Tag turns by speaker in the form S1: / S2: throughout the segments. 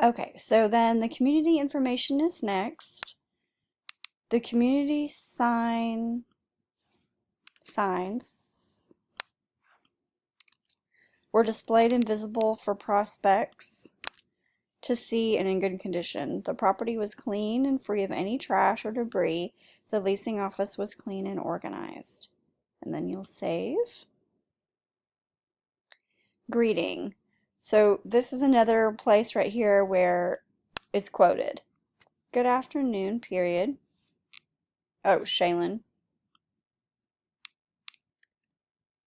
S1: Okay, so then the community information is next. The community signs were displayed and visible for prospects to see and in good condition. The property was clean and free of any trash or debris. The leasing office was clean and organized. And then you'll save. Greeting. So this is another place right here where it's quoted. Good afternoon, period. Oh, Shaylin.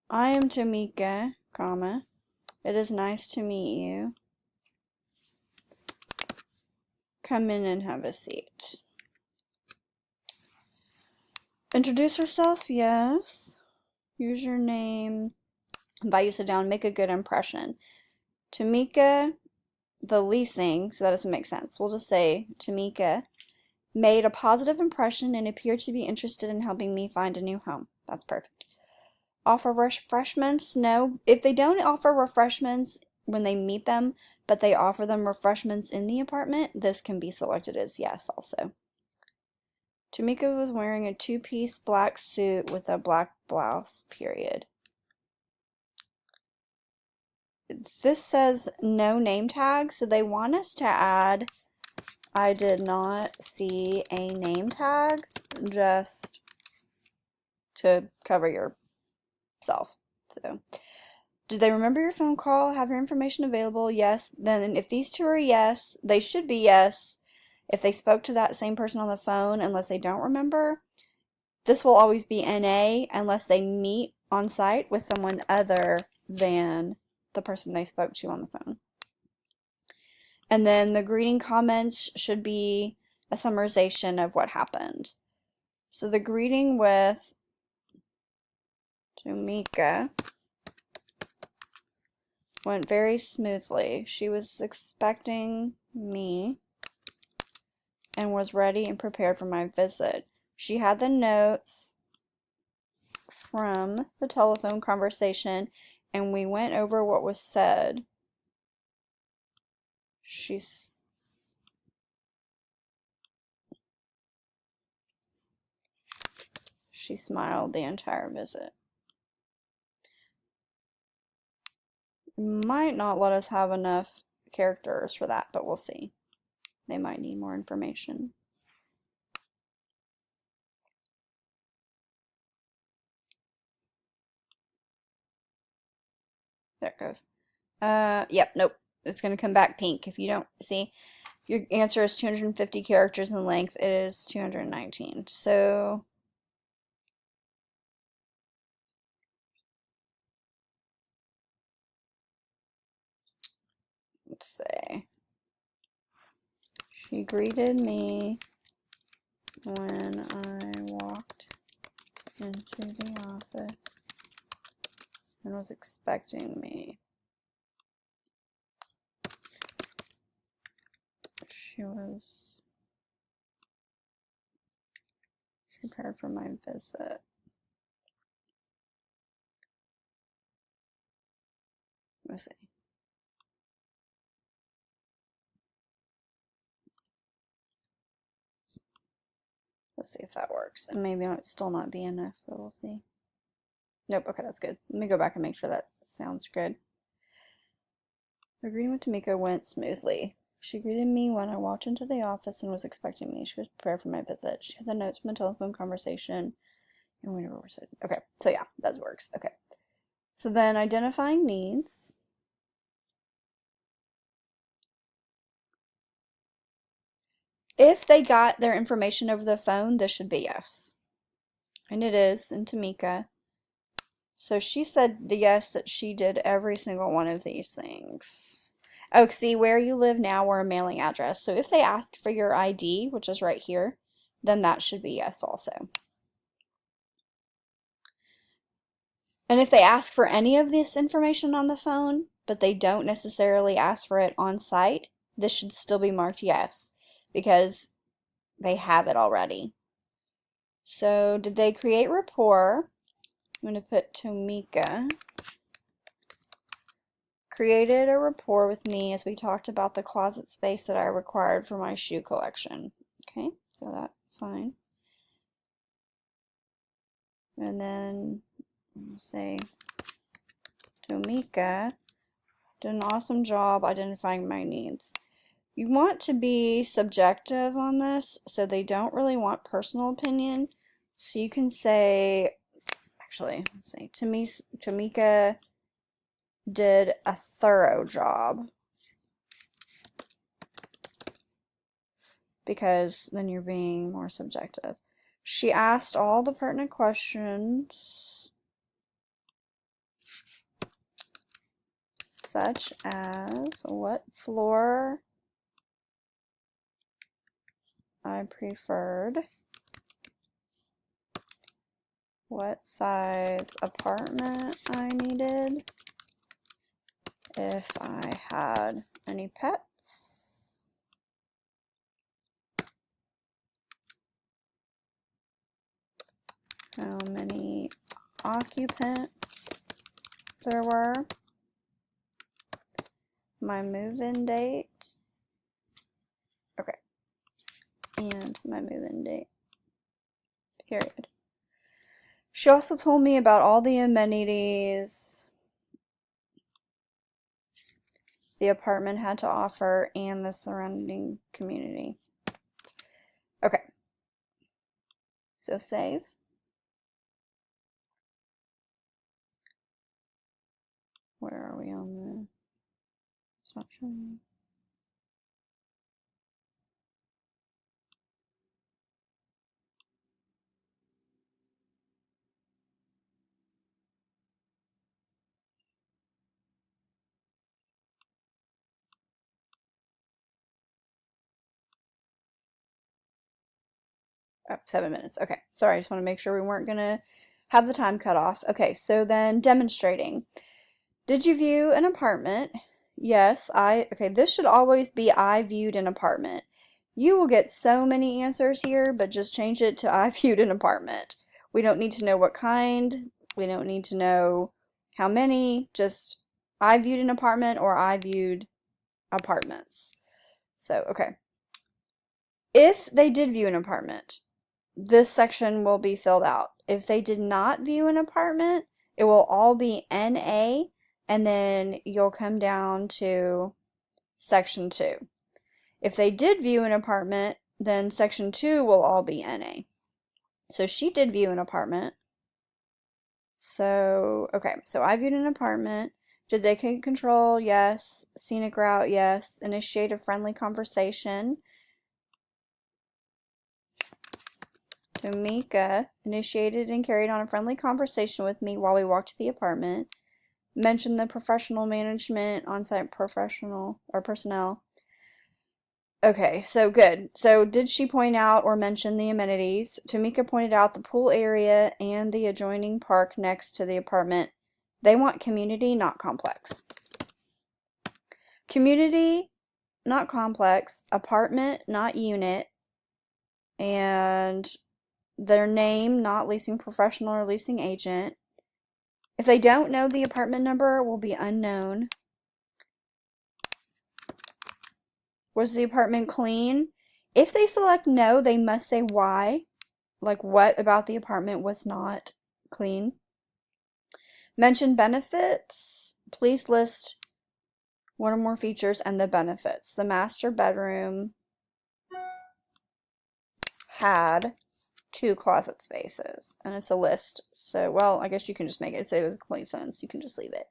S1: I am Tamika, comma. It is nice to meet you. Come in and have a seat. Introduce herself, yes. Use your name. Invite you to sit down, make a good impression. Tamika, the leasing, so that doesn't make sense. We'll just say Tamika made a positive impression and appeared to be interested in helping me find a new home. That's perfect. Offer refreshments? No. If they don't offer refreshments when they meet them, but they offer them refreshments in the apartment, this can be selected as yes also. Tamika was wearing a two-piece black suit with a black blouse, period. This says no name tag, so they want us to add I did not see a name tag, just to cover yourself. So, did they remember your phone call? Have your information available? Yes. Then if these two are yes, they should be yes. If they spoke to that same person on the phone, unless they don't remember, this will always be NA unless they meet on site with someone other than the person they spoke to on the phone. And then the greeting comments should be a summarization of what happened. So the greeting with Tamika went very smoothly. She was expecting me and was ready and prepared for my visit. She had the notes from the telephone conversation and we went over what was said. She smiled the entire visit. Might not let us have enough characters for that, but we'll see. They might need more information. There it goes. Yep, nope. It's going to come back pink. If you don't see, your answer is 250 characters in length. It is 219. So, let's say, she greeted me when I walked into the office and was expecting me. She was prepared for my visit. Let's see. Let's see if that works. And maybe it's still not be enough, but we'll see. Nope, okay, that's good. Let me go back and make sure that sounds good. The greeting with Tamika went smoothly. She greeted me when I walked into the office and was expecting me. She was prepared for my visit. She had the notes from the telephone conversation and whatever was said. Okay, so yeah, that works. Okay. So then identifying needs. If they got their information over the phone, this should be yes. And it is in Tamika. So she said the yes that she did every single one of these things. Oh, see where you live now or a mailing address. So if they ask for your ID, which is right here, then that should be yes also. And if they ask for any of this information on the phone, but they don't necessarily ask for it on site, this should still be marked yes, because they have it already. So did they create rapport? I'm going to put Tamika created a rapport with me as we talked about the closet space that I required for my shoe collection. Okay, so that's fine. And then say, Tomika did an awesome job identifying my needs. You want to be subjective on this, so they don't really want personal opinion. So you can say, actually, let's say, Tomika did a thorough job. Because then you're being more subjective. She asked all the pertinent questions, such as what floor I preferred, what size apartment I needed, if I had any pets, how many occupants there were, my move-in date, okay, and my move-in date, period. She also told me about all the amenities the apartment had to offer and the surrounding community. Okay, so save. Where are we on the, it's not showing. Oh, 7 minutes. Okay, sorry, I just want to make sure we weren't going to have the time cut off. Okay, so then demonstrating. Did you view an apartment? Yes, okay, this should always be I viewed an apartment. You will get so many answers here, but just change it to I viewed an apartment. We don't need to know what kind. We don't need to know how many. Just I viewed an apartment or I viewed apartments. So, okay. If they did view an apartment, this section will be filled out. If they did not view an apartment, it will all be NA, and then you'll come down to section 2. If they did view an apartment, then section 2 will all be NA. So she did view an apartment. So, okay, so I viewed an apartment. Did they take control? Yes. Scenic route? Yes. Initiate a friendly conversation. Tomika initiated and carried on a friendly conversation with me while we walked to the apartment. Mentioned the professional management, on-site professional or personnel. Okay, so good. So did she point out or mention the amenities? Tomika pointed out the pool area and the adjoining park next to the apartment. They want community, not complex. Community, not complex. Apartment, not unit. And their name, not leasing professional or leasing agent. If they don't know, the apartment number will be unknown. Was the apartment clean? If they select no, they must say why. Like, what about the apartment was not clean? Mention benefits. Please list one or more features and the benefits. The master bedroom had 2 closet spaces, and it's a list. So, well, I guess you can just make it say it was a complete sentence. You can just leave it.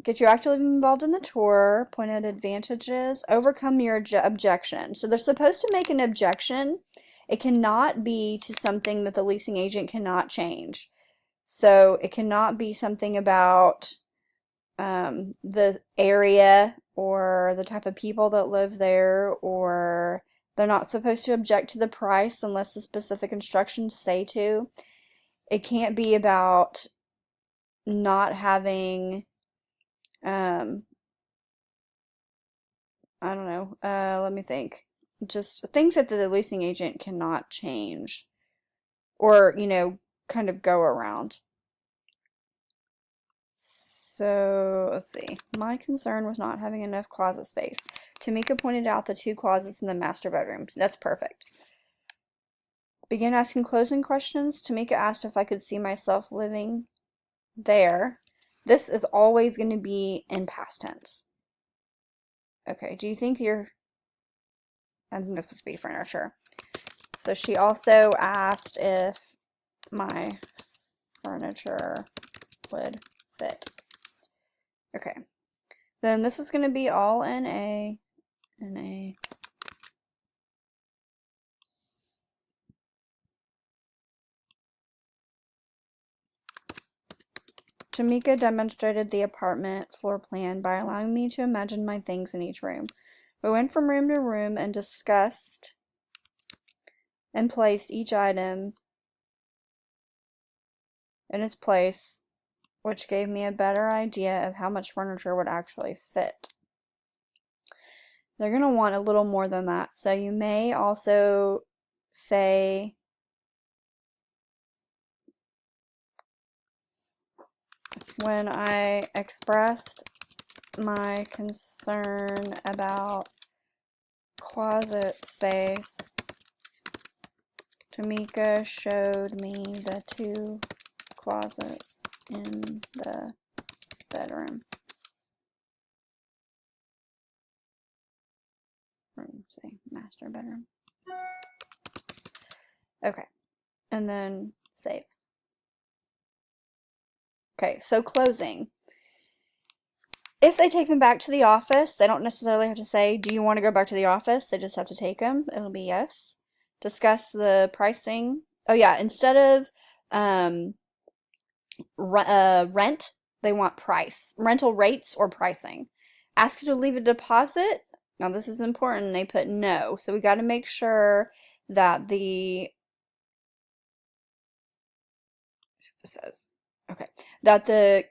S1: Get you actively involved in the tour. Point out advantages. Overcome your objection. So they're supposed to make an objection. It cannot be to something that the leasing agent cannot change. So it cannot be something about the area or the type of people that live there, or they're not supposed to object to the price unless the specific instructions say to. It can't be about not having, I don't know, let me think. Just things that the leasing agent cannot change or, kind of go around. So, let's see. My concern was not having enough closet space. Tamika pointed out the 2 closets in the master bedroom. That's perfect. Begin asking closing questions. Tamika asked if I could see myself living there. This is always going to be in past tense. Okay, do you think you're... I think that's supposed to be furniture. So she also asked if my furniture would fit. Okay. Then this is going to be all NA. Tamika demonstrated the apartment floor plan by allowing me to imagine my things in each room. We went from room to room and discussed and placed each item in its place, which gave me a better idea of how much furniture would actually fit. They're going to want a little more than that, so you may also say when I expressed my concern about closet space, Tamika showed me the 2 closets in the bedroom. Say master bedroom. Okay, and then save. Okay, so closing. If they take them back to the office, they don't necessarily have to say, do you want to go back to the office? They just have to take them. It'll be yes. Discuss the pricing. Oh yeah, instead of rent, they want price. Rental rates or pricing. Ask you to leave a deposit. Now this is important. They put no. So we got to make sure that the... Let's see what this says. Okay. That the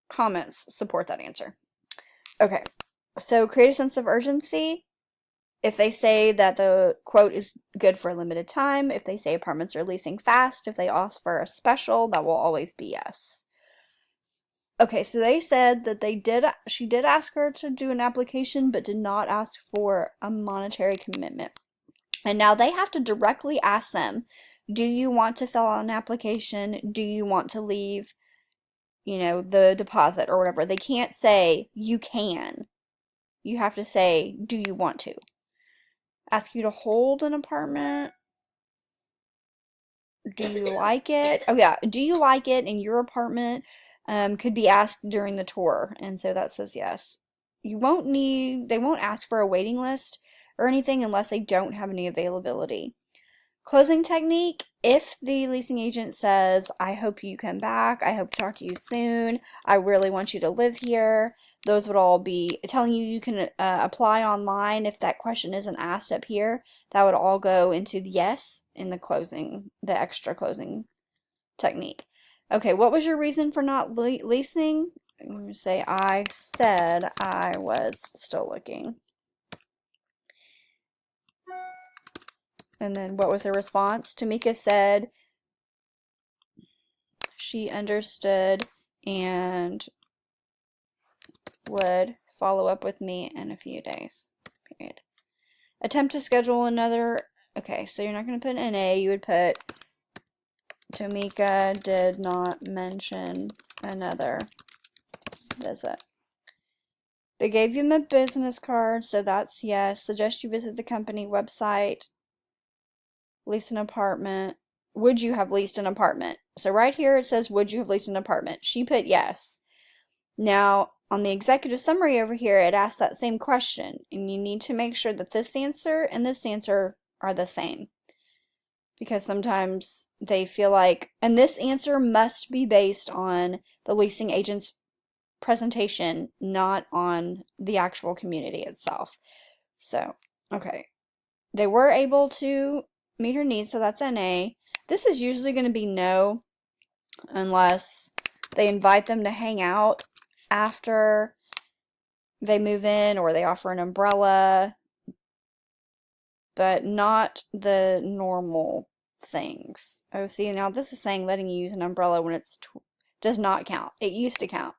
S1: comments support that answer. Okay, so create a sense of urgency. If they say that the quote is good for a limited time, if they say apartments are leasing fast, if they ask for a special, that will always be yes. Okay, so they said that she did ask her to do an application, but did not ask for a monetary commitment. And now they have to directly ask them, do you want to fill out an application? Do you want to leave the deposit or whatever? They can't say, you can. You have to say, do you want to? Ask you to hold an apartment. Do you like it? Oh yeah, do you like it in your apartment? Could be asked during the tour, and so that says yes. They won't ask for a waiting list or anything unless they don't have any availability. Closing technique, if the leasing agent says, I hope you come back, I hope to talk to you soon, I really want you to live here, those would all be telling you can apply online. If that question isn't asked up here, that would all go into the yes in the extra closing technique. Okay, what was your reason for not leasing? I'm going to say, I said I was still looking. And then what was the response? Tamika said she understood and would follow up with me in a few days. Period. Attempt to schedule another. Okay, so you're not going to put NA. You would put Tamika did not mention another visit. They gave you a business card, so that's yes. Suggest you visit the company website. Lease an apartment. Would you have leased an apartment? So right here it says, would you have leased an apartment? She put yes. Now, on the executive summary over here, it asks that same question, and you need to make sure that this answer and this answer are the same. Because sometimes they feel like, and this answer must be based on the leasing agent's presentation, not on the actual community itself. So, okay. They were able to meet her needs, so that's NA. This is usually going to be no, unless they invite them to hang out after they move in, or they offer an umbrella, but not the normal things. Oh, see, now this is saying letting you use an umbrella when it's does not count. It used to count.